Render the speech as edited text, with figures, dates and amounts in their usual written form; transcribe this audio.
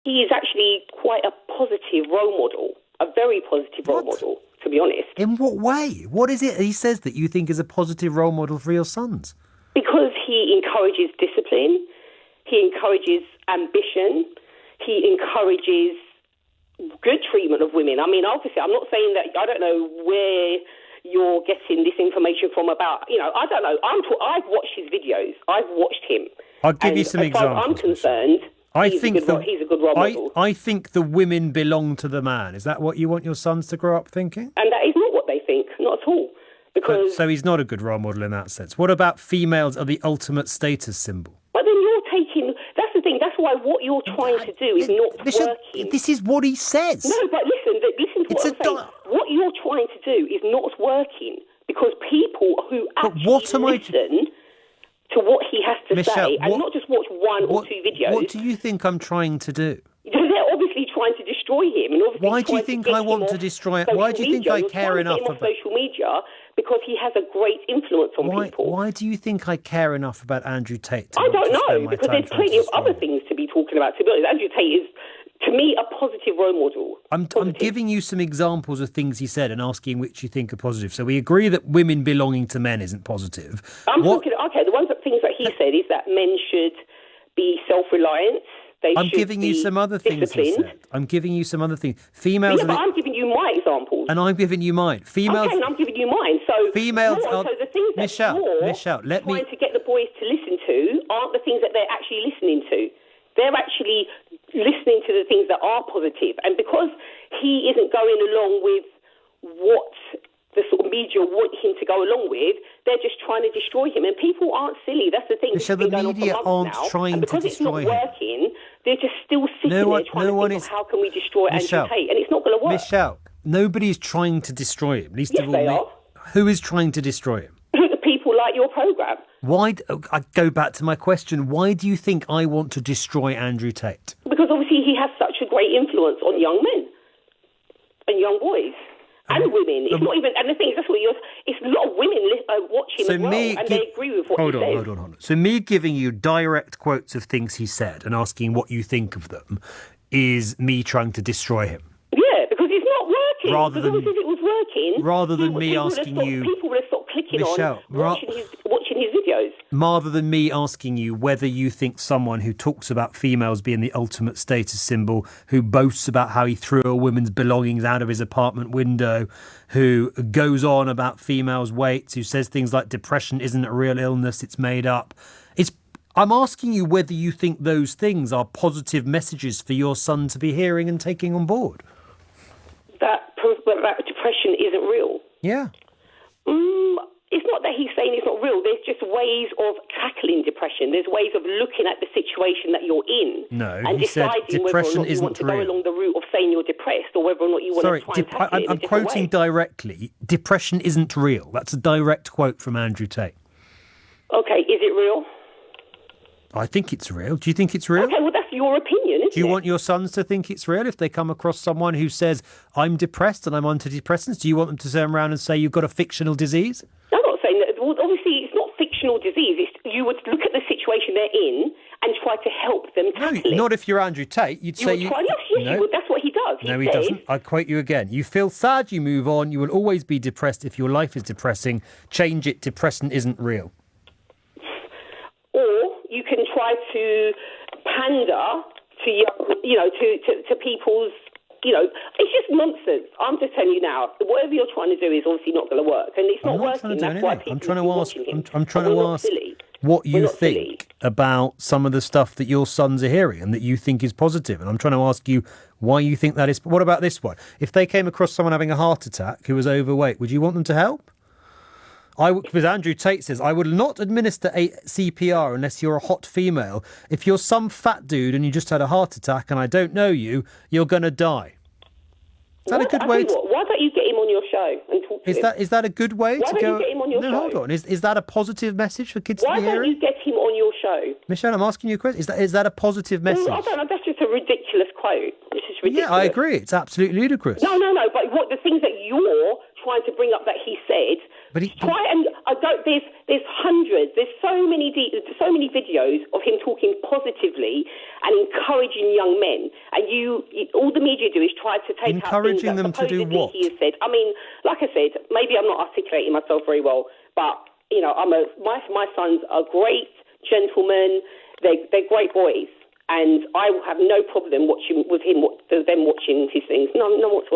he is actually quite a positive role model, a very positive role model, to be honest. In what way? What is it he says that you think is a positive role model for your sons? Because he encourages discipline, he encourages ambition, he encourages good treatment of women. I mean, obviously, I'm not saying that, I don't know where you're getting this information from about, I don't know. I've watched his videos. I've watched him. I'll give you some examples. As far as I'm concerned, he's a good role model. I think the women belong to the man. Is that what you want your sons to grow up thinking? And that is not what they think, not at all. Because so he's not a good role model in that sense. What about females are the ultimate status symbol? But then you're taking... That's the thing. That's why what you're trying to do is not working. This is what he says. No, but listen to what I'm saying. What you're trying to do is not working because people who actually listen to what he has to say and not just watch one or two videos... What do you think I'm trying to do? They're obviously trying to destroy him. And obviously why do you think I want to destroy it? Why do you think I care enough about social media? Because he has a great influence on people. Why do you think I care enough about Andrew Tate? I don't know, because there's plenty of other things to be talking about. To be honest, Andrew Tate is, to me, a positive role model. I'm giving you some examples of things he said and asking which you think are positive. So we agree that women belonging to men isn't positive. The things that he said is that men should be self-reliant. I'm giving you some other things he said. I'm giving you some other things. Females. Yeah, but I'm giving you my examples. And I'm giving you mine. Females. Okay, and I'm giving you mine. So females are. So the things that Michelle, trying to get the boys to listen to aren't the things that they're actually listening to. They're actually listening to the things that are positive. And because he isn't going along with what the sort of media want him to go along with, they're just trying to destroy him. And people aren't silly. That's the thing. Michelle, the media aren't trying to destroy him. Because it's not working, they're just still sitting there trying to think of how can we destroy Andrew Tate. And it's not going to work. Michelle, nobody's trying to destroy him. Yes, they are. Who is trying to destroy him? The people like your programme. I go back to my question. Why do you think I want to destroy Andrew Tate? Because obviously he has such a great influence on young men and young boys. And women. It's not even, and the thing is, it's a lot of women watching as well, and they agree with what he says. Hold on. So me giving you direct quotes of things he said and asking what you think of them is me trying to destroy him. Yeah, because it's not working. If it was working, rather than me asking you, people would have stopped clicking Michelle, on watching his videos. Rather than me asking you whether you think someone who talks about females being the ultimate status symbol, who boasts about how he threw a woman's belongings out of his apartment window, who goes on about females' weights, who says things like depression isn't a real illness, it's made up. I'm asking you whether you think those things are positive messages for your son to be hearing and taking on board. That depression isn't real. Yeah. It's not that he's saying it's not real. There's just ways of tackling depression. There's ways of looking at the situation that you're in and deciding whether or not you want to go along the route of saying you're depressed or whether or not you want to try and tackle it. I'm quoting directly. Depression isn't real. That's a direct quote from Andrew Tate. Okay, is it real? I think it's real. Do you think it's real? Okay, well, that's your opinion, isn't it? Do you want your sons to think it's real if they come across someone who says, I'm depressed and I'm on antidepressants? Do you want them to turn around and say you've got a fictional disease? I'm not saying that. Well, obviously, it's not fictional disease. You would look at the situation they're in and try to help them tackle it. Not if you're Andrew Tate. You'd say you would. That's what he does. He doesn't. I quote you again. You feel sad, you move on. You will always be depressed if your life is depressing. Change it. Depression isn't real. Or you can try to pander to people's, it's just nonsense. I'm just telling you now, whatever you're trying to do is obviously not going to work, and it's not working. That's why people are watching him. I'm trying to ask what you think about some of the stuff that your sons are hearing and that you think is positive, and I'm trying to ask you why you think that is. What about this one? If they came across someone having a heart attack who was overweight, would you want them to help? Because Andrew Tate says, I would not administer a CPR unless you're a hot female. If you're some fat dude and you just had a heart attack and I don't know you, you're going to die. Is that a good way? Why don't you get him on your show and talk to him? Is that a good way to go? Why don't you get him on your show? No, hold on. Is that a positive message for kids to be hearing? Why don't you get him on your show? Michelle, I'm asking you a question. Is that a positive message? I don't know. That's just a ridiculous quote. This is ridiculous. Yeah, I agree. It's absolutely ludicrous. No. But the things that you're trying to bring up that he said, But there's hundreds. There's so many videos of him talking positively and encouraging young men. And all the media do is try to take encouraging them to do what? He has said. I mean, like I said, maybe I'm not articulating myself very well, but my sons are great gentlemen. They're great boys, and I will have no problem watching with them watching his things. No whatsoever.